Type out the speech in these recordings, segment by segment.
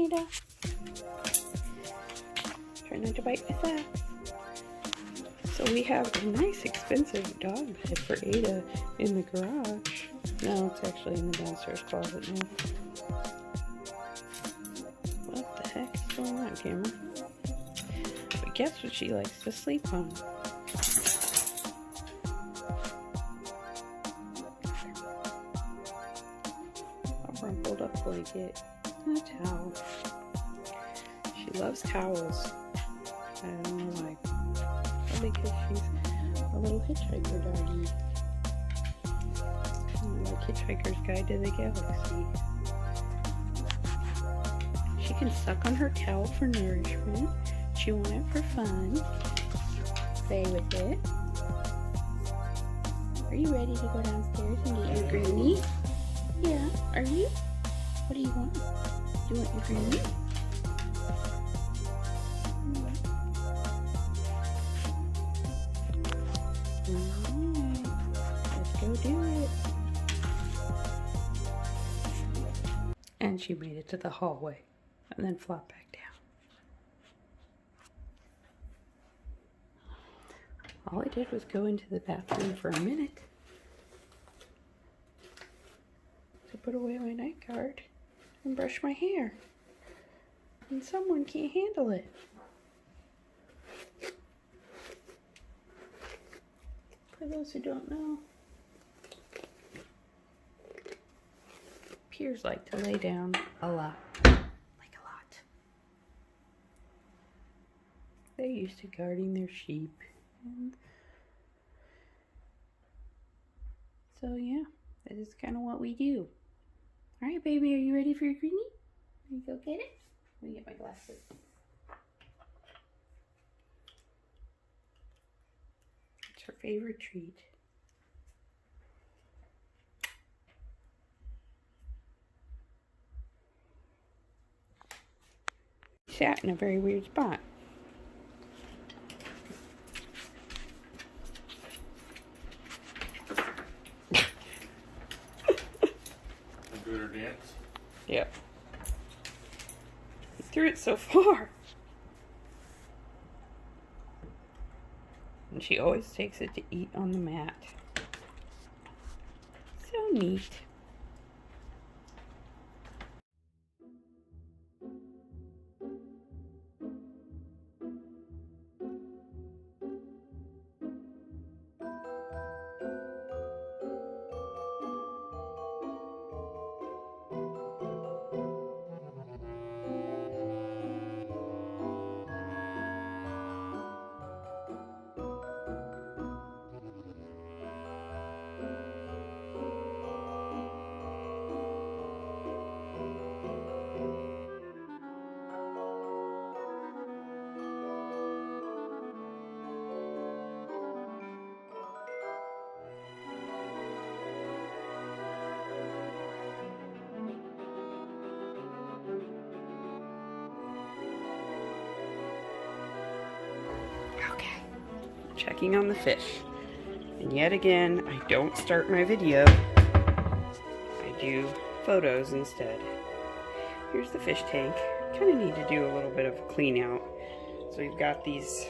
Ada. Try not to bite my socks. So we have a nice expensive dog bed for Ada in the garage. No, it's actually in the downstairs closet now. What the heck is going on, camera? But guess what she likes to sleep on? A rumpled up blanket and a towel. She loves towels. I don't know why. Probably because she's a little hitchhiker doggy. Like Hitchhiker's Guide to the Galaxy. She can suck on her towel for nourishment, chew on it for fun, play with it. Are you ready to go downstairs and get your granny? Yeah, are you? What do you want? Do you want your granny? Alright, let's go do it. And she made it to the hallway and then flopped back down. All I did was go into the bathroom for a minute to put away my night guard and brush my hair. And someone can't handle it. For those who don't know, peers like to lay down a lot. Like a lot. They're used to guarding their sheep. And so yeah, that is kind of what we do. Alright, baby, are you ready for your greenie? Can you go get it? Let me get my glasses. It's her favorite treat. Sat in a very weird spot. Doing her dance? Yep. He threw it so far. And she always takes it to eat on the mat. So neat. Okay, checking on the fish. And yet again, I don't start my video. I do photos instead. Here's the fish tank. Kind of need to do a little bit of a clean out. So we've got these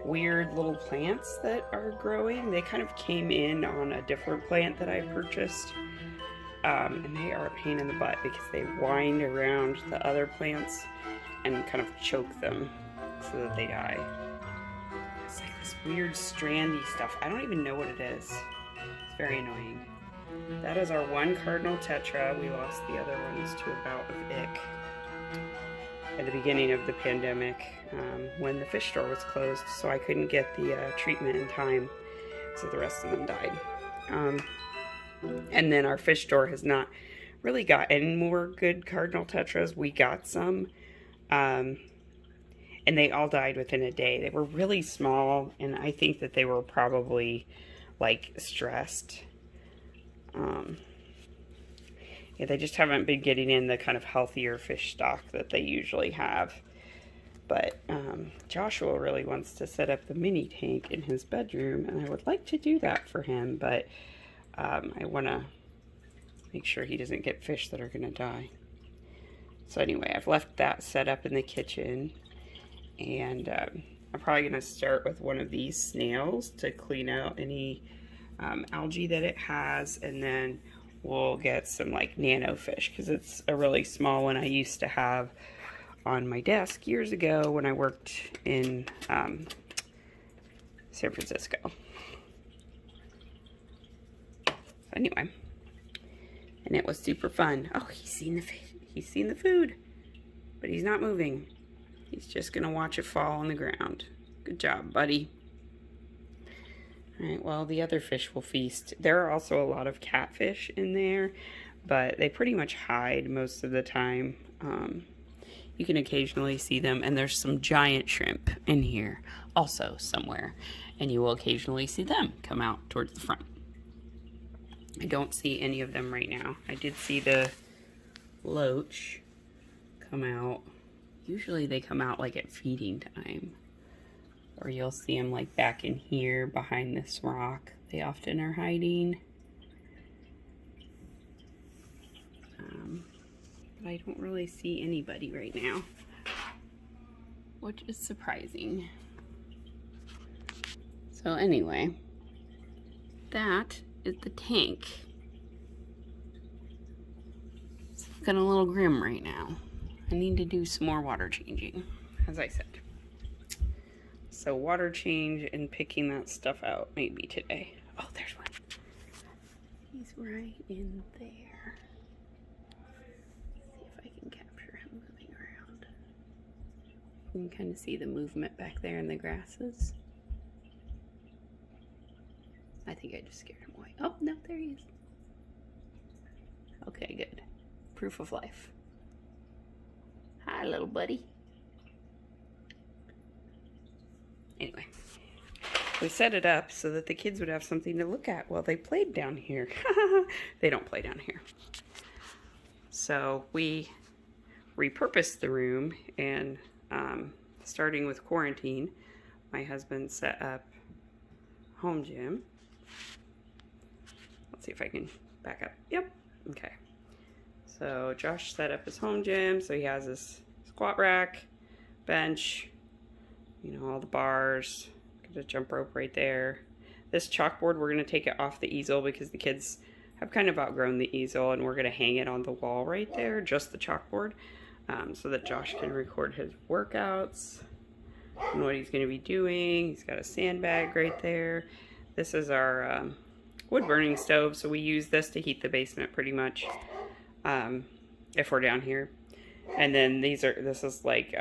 weird little plants that are growing. They kind of came in on a different plant that I purchased. And they are a pain in the butt because they wind around the other plants and kind of choke them so that they die. It's like this weird strandy stuff. I don't even know what it is. It's very annoying. That is our one cardinal tetra. We lost the other ones to a bout of ick at the beginning of the pandemic when the fish store was closed, so I couldn't get the treatment in time, so the rest of them died. And then our fish store has not really got any more good cardinal tetras. We got some, and they all died within a day. They were really small, and I think that they were probably like stressed. Yeah, they just haven't been getting in the kind of healthier fish stock that they usually have. But Joshua really wants to set up the mini tank in his bedroom, and I would like to do that for him, but I want to make sure he doesn't get fish that are going to die. So anyway, I've left that set up in the kitchen, and I'm probably going to start with one of these snails to clean out any algae that it has, and then we'll get some like nano fish, because it's a really small one I used to have on my desk years ago when I worked in San Francisco. Anyway, and it was super fun. Oh, he's seen the fish. He's seen the food, but he's not moving. He's just gonna watch it fall on the ground. Good job, buddy. All right, well, the other fish will feast. There are also a lot of catfish in there, but they pretty much hide most of the time. You can occasionally see them, and there's some giant shrimp in here also somewhere, and you will occasionally see them come out towards the front. I don't see any of them right now. I did see the loach come out. Usually they come out like at feeding time, or you'll see them like back in here behind this rock. They often are hiding. But I don't really see anybody right now, which is surprising. So anyway, that is the tank. It's looking a little grim right now. I need to do some more water changing, as I said. So water change and picking that stuff out maybe today. Oh, there's one. He's right in there. See if I can capture him moving around. You can kind of see the movement back there in the grasses. I think I just scared him away. Oh, no, there he is. Okay, good. Proof of life. Hi, little buddy. Anyway, we set it up so that the kids would have something to look at while they played down here. They don't play down here. So we repurposed the room, and starting with quarantine, my husband set up home gym. Let's see if I can back up. Yep. Okay. So Josh set up his home gym. So he has his squat rack, bench, you know, all the bars, got a jump rope right there. This chalkboard, we're going to take it off the easel because the kids have kind of outgrown the easel, and we're going to hang it on the wall right there, just the chalkboard, so that Josh can record his workouts and what he's going to be doing. He's got a sandbag right there. This is our wood burning stove, so we use this to heat the basement pretty much if we're down here. And then this is like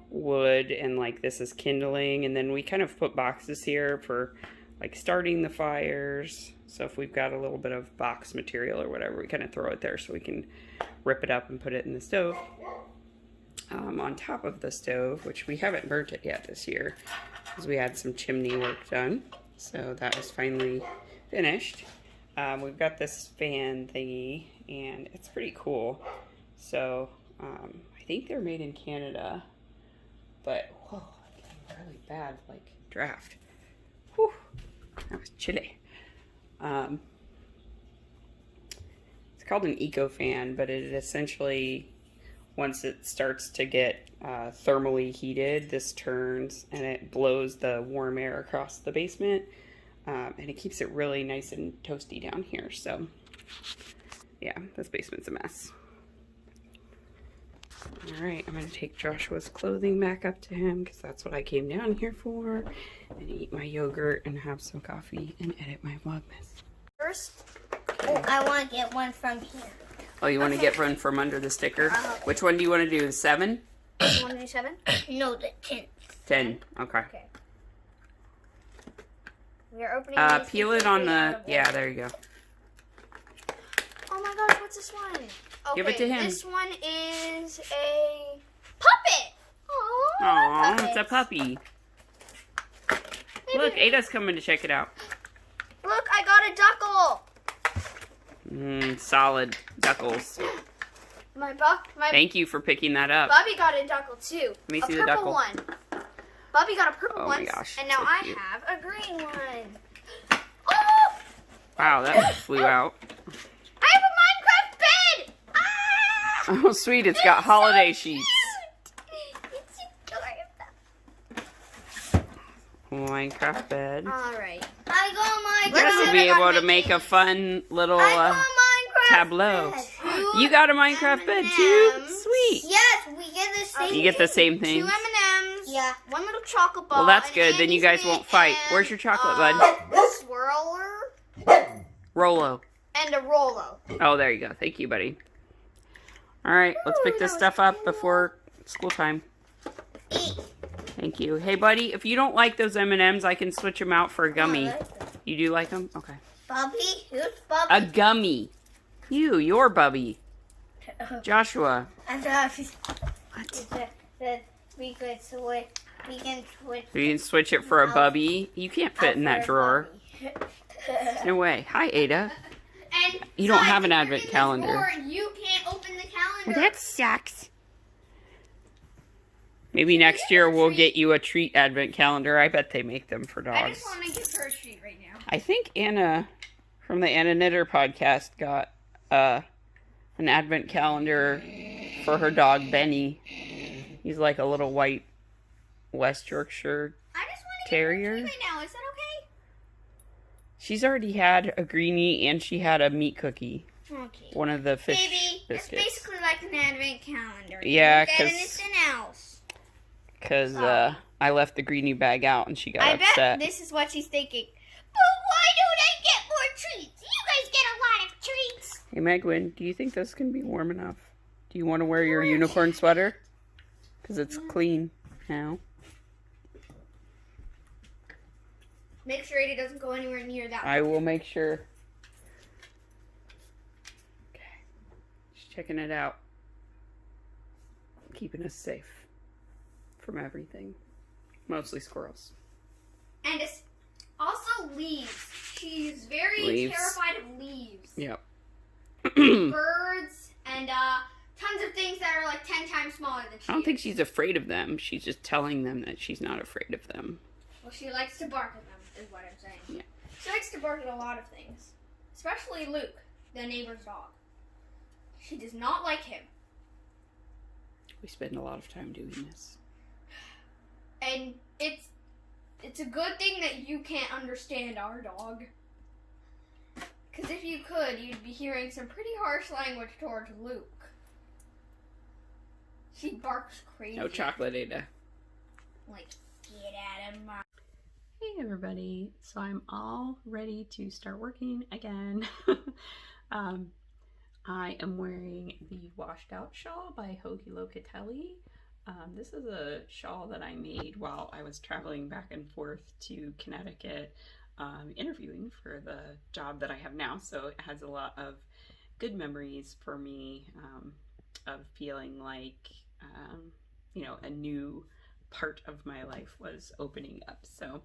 wood, and like this is kindling, and then we kind of put boxes here for like starting the fires. So if we've got a little bit of box material or whatever, we kind of throw it there so we can rip it up and put it in the stove. On top of the stove, which we haven't burnt it yet this year because we had some chimney work done, so that is finally finished. We've got this fan thingy, and it's pretty cool. So I think they're made in Canada, but whoa, I'm getting really bad like draft. Whew, that was chilly. It's called an eco fan, but it essentially, once it starts to get thermally heated, this turns and it blows the warm air across the basement, and it keeps it really nice and toasty down here. So yeah, this basement's a mess. All right, I'm going to take Joshua's clothing back up to him because that's what I came down here for, and eat my yogurt and have some coffee and edit my Vlogmas. First, I want to get one from here. Oh, you want to get one from under the sticker? Which one do you want to do? 7? You want to do 7? No, the 10. 10. Okay. Okay. We're opening these. Peel it on the... Yeah, there you go. Oh my gosh, what's this one? Okay, Give it to him. This one is a puppet. Aww, it's a puppy. Look, Ada's coming to check it out. Look, I got a duckle. Solid duckles. Thank you for picking that up. Bubby got a duckle too. Let me see a the purple duckle. one. Bubby got a purple one, gosh, and now so I cute. have a green one. Oh! Wow, that flew out. I have a Minecraft bed! Ah! Oh, sweet. It's got holiday sheets. It's adorable. Minecraft bed. Alright. I got Minecraft. This will be able to make a fun little Minecraft tableau. bed. You got a Minecraft bed too? Sweet. Yes, we get the same. You get the same thing. 2 M&Ms. Yeah. 1 little chocolate bar. Well, that's an good. Then you guys Andes won't fight. Mint, Where's your chocolate, bud? A swirler Rolo. and a Rolo. Oh, there you go. Thank you, buddy. All right, let's pick this stuff up before school time. Eat. Thank you. Hey, buddy, if you don't like those M&Ms, I can switch them out for a gummy. I like them. You do like them? Okay. Bubby? Who's Bubby? A gummy. You're Bubby. Joshua. I thought What? that we could switch. We can switch. You can switch it for a Bubby. You can't fit in that drawer. No way. Hi, Ada. And You don't so have an if you're advent in the calendar. drawer, you can't open the calendar. Well, that sucks. Maybe next year we'll get you a treat advent calendar. I bet they make them for I dogs. just want to give her a treat right now. I think Anna from the Anna Knitter podcast got an advent calendar for her dog Benny. He's like a little white West Yorkshire I just want to Terrier. give her a treat right now. Is that okay? She's already had a greenie and she had a meat cookie. Okay. One of the fish Baby, it's biscuits. basically like an advent calendar. Yeah, You get 'cause- anything else. Because I left the greenie bag out and she got I upset. bet this is what she's thinking. But why don't I get more treats? You guys get a lot of treats. Hey, Megwin, do you think this can be warm enough? Do you want to wear your unicorn sweater? Because it's clean now. Make sure it doesn't go anywhere near that. I will make sure. Okay. Just checking it out. Keeping us safe from everything. Mostly squirrels. And it's also leaves. She's very Leaves. terrified of leaves. Yep. Birds and tons of things that are like 10 times smaller than she I don't think is. she's afraid of them. She's just telling them that she's not afraid of them. Well, she likes to bark at them, is what I'm saying. Yeah. She likes to bark at a lot of things. Especially Luke, the neighbor's dog. She does not like him. We spend a lot of time doing this. And it's a good thing that you can't understand our dog. Because if you could, you'd be hearing some pretty harsh language towards Luke. She barks crazy. No chocolate, Ada. Like, get out of my... Hey everybody, so I'm all ready to start working again. I am wearing the Washed Out Shawl by Hoagie Locatelli. This is a shawl that I made while I was traveling back and forth to Connecticut interviewing for the job that I have now, so it has a lot of good memories for me of feeling like a new part of my life was opening up. So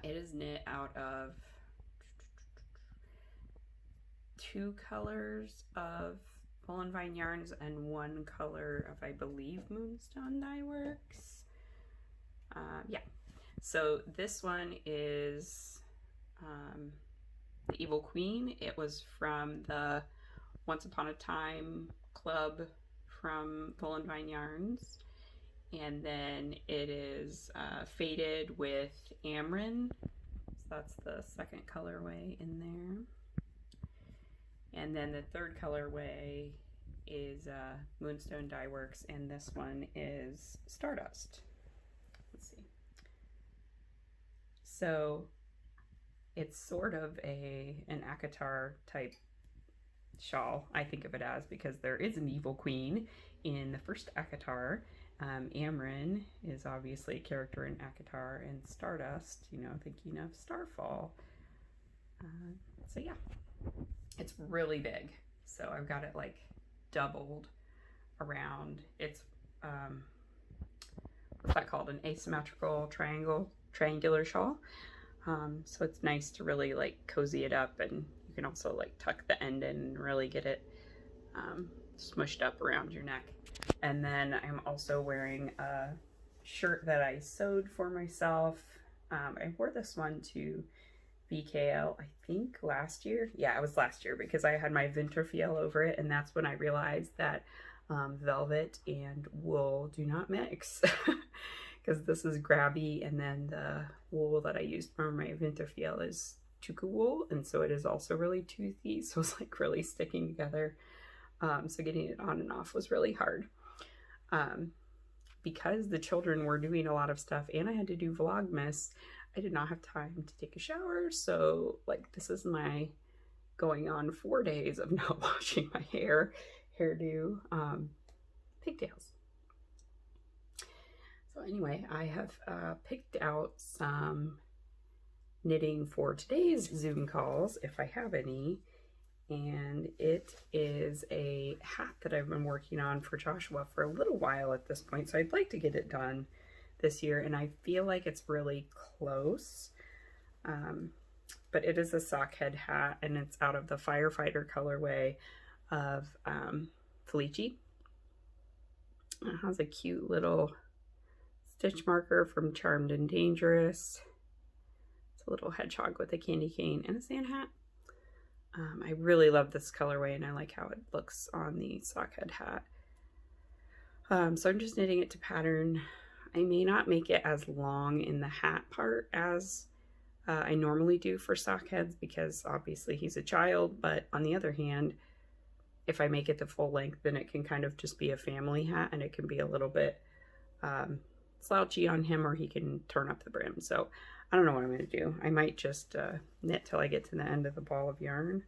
it is knit out of 2 colors of Woolen Vine yarns and 1 color of, I believe, Moonstone Dye Works. Yeah. So this one is the Evil Queen. It was from the Once Upon a Time club from Woolen Vine Yarns. And then it is faded with Amrin. So that's the second colorway in there. And then the third colorway is Moonstone Dye Works, and this one is Stardust. Let's see. So it's sort of an ACOTAR type shawl, I think of it as, because there is an evil queen in the first ACOTAR. Amrin is obviously a character in ACOTAR, and Stardust, thinking of Starfall. So yeah, it's really big. So I've got it like doubled around. It's what's that called? An asymmetrical triangular shawl. So it's nice to really like cozy it up, and you can also like tuck the end in and really get it smushed up around your neck. And then I'm also wearing a shirt that I sewed for myself. I wore this one to BKL, I think last year. Yeah, it was last year because I had my Winterfell over it, and that's when I realized that velvet and wool do not mix. Because this is grabby, and then the wool that I used for my Winterfell is Tuca wool, and so it is also really toothy, so it's like really sticking together. So getting it on and off was really hard. Because the children were doing a lot of stuff and I had to do Vlogmas, I did not have time to take a shower. So like this is my going on 4 days of not washing my hairdo, pigtails. So anyway, I have picked out some knitting for today's Zoom calls, if I have any. And it is a hat that I've been working on for Joshua for a little while at this point. So I'd like to get it done this year, and I feel like it's really close. But it is a sockhead hat, and it's out of the firefighter colorway of Felici. It has a cute little stitch marker from Charmed and Dangerous. It's a little hedgehog with a candy cane and a sand hat. I really love this colorway, and I like how it looks on the sockhead hat. So I'm just knitting it to pattern. I may not make it as long in the hat part as I normally do for sockheads, because obviously he's a child, but on the other hand, if I make it the full length, then it can kind of just be a family hat, and it can be a little bit slouchy on him, or he can turn up the brim. So I don't know what I'm going to do. I might just knit till I get to the end of the ball of yarn.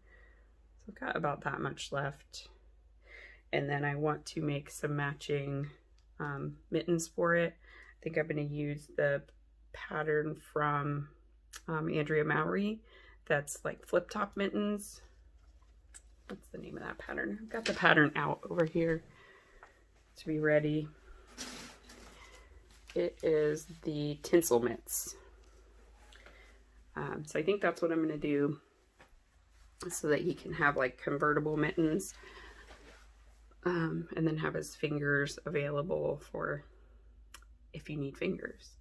So I've got about that much left. And then I want to make some matching mittens for it. I think I'm going to use the pattern from Andrea Mowry. That's like flip top mittens. What's the name of that pattern? I've got the pattern out over here to be ready. It is the Tinsel Mitts. So I think that's what I'm going to do, so that he can have like convertible mittens, and then have his fingers available for if you need fingers,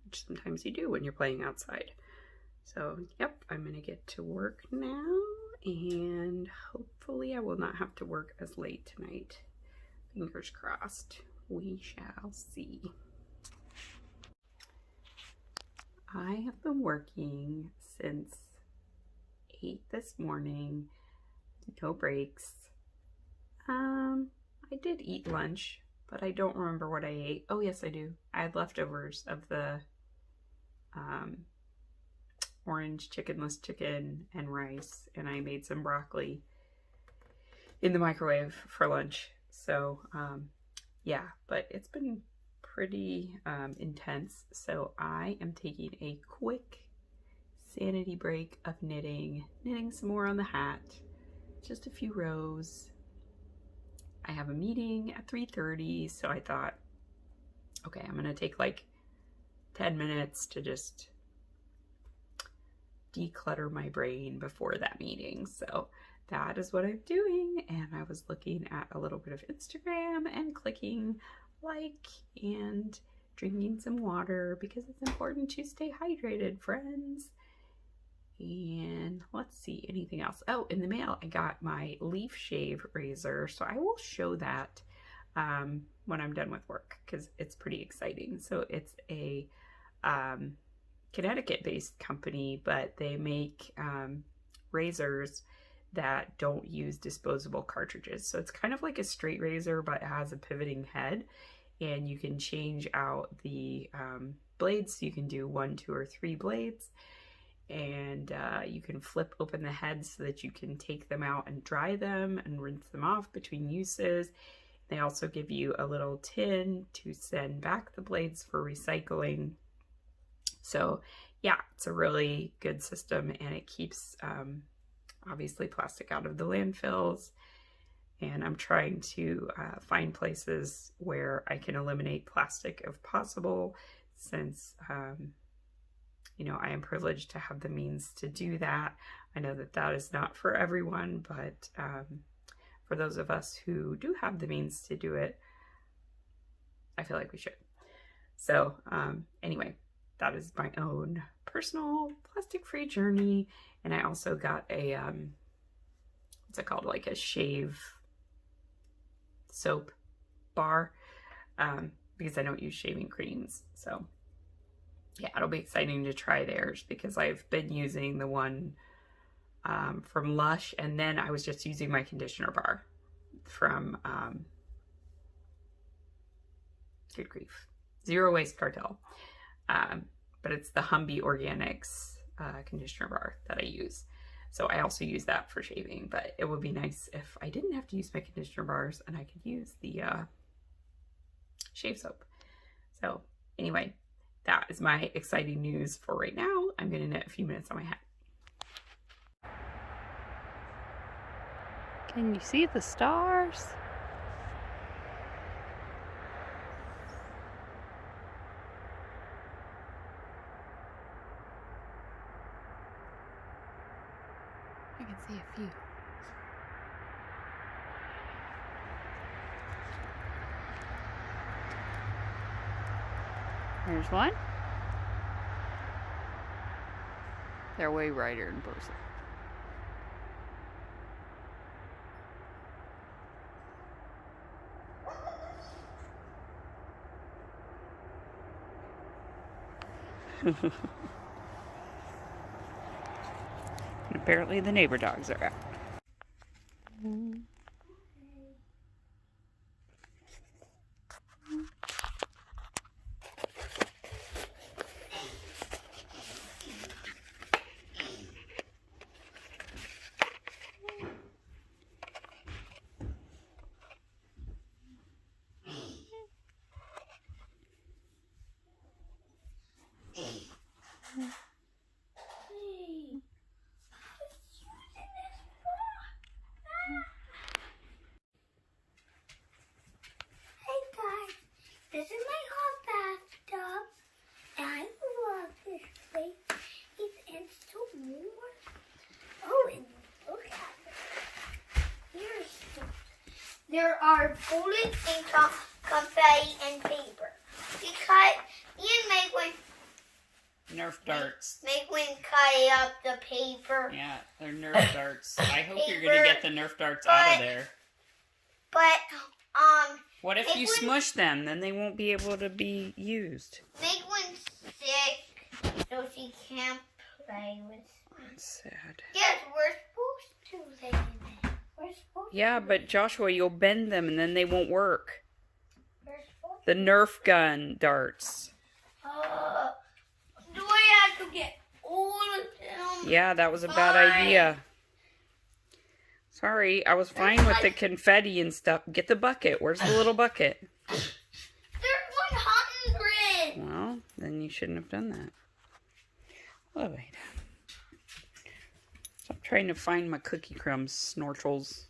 which sometimes you do when you're playing outside. So yep, I'm going to get to work now, and hopefully I will not have to work as late tonight. Fingers crossed. We shall see. I have been working since 8 this morning, no breaks. I did eat lunch, but I don't remember what I ate. Oh yes, I do. I had leftovers of the orange chickenless chicken and rice, and I made some broccoli in the microwave for lunch. So yeah, but it's been pretty intense, so I am taking a quick sanity break of knitting some more on the hat, just a few rows. I have a meeting at 3:30, so I thought, okay, I'm gonna take like 10 minutes to just declutter my brain before that meeting. So that is what I'm doing, and I was looking at a little bit of Instagram and clicking like and drinking some water, because it's important to stay hydrated, friends. And let's see, anything else? Oh, in the mail I got my leaf shave razor, so I will show that when I'm done with work, because it's pretty exciting. So it's a Connecticut based company, but they make razors that don't use disposable cartridges. So it's kind of like a straight razor, but it has a pivoting head, and you can change out the blades. So you can do 1, 2, or 3 blades, and you can flip open the heads so that you can take them out and dry them and rinse them off between uses. They also give you a little tin to send back the blades for recycling. So yeah, it's a really good system, and it keeps obviously plastic out of the landfills. And I'm trying to find places where I can eliminate plastic if possible, since you know, I am privileged to have the means to do that. I know that that is not for everyone, but for those of us who do have the means to do it, I feel like we should. So anyway, that is my own personal plastic-free journey. And I also got a, what's it called? Like a shave soap bar, because I don't use shaving creams. So yeah, it'll be exciting to try theirs because I've been using the one from Lush, and then I was just using my conditioner bar from good grief, Zero Waste Cartel. But it's the Humby Organics conditioner bar that I use. So I also use that for shaving, but it would be nice if I didn't have to use my conditioner bars and I could use the shave soap. So anyway, that is my exciting news for right now. I'm going to knit a few minutes on my hat. Can you see the stars? I can see a few. There's one. They're way brighter in person. Apparently the neighbor dogs are out. This is my hot bathtub, and I love this place. It's so warm. Oh, and look at it. There are bullets and confetti and paper. We cut, me and Nerf darts. Megwin cut up the paper. Yeah, they're Nerf darts. I hope you're going to get the Nerf darts out of there. But, what if you smush them? Then they won't be able to be used. Megwin's sick, so she can't play with them. That's sad. Yes, we're supposed to lay in it. Yeah, but Joshua, you'll bend them and then they won't work. The Nerf gun darts. Do I have to get all of them? Yeah, that was a bad idea. Sorry, I was fine with the confetti and stuff. Get the bucket. Where's the little bucket? There's 100. Well, then you shouldn't have done that. Oh, wait. Stop trying to find my cookie crumbs, Snorchels.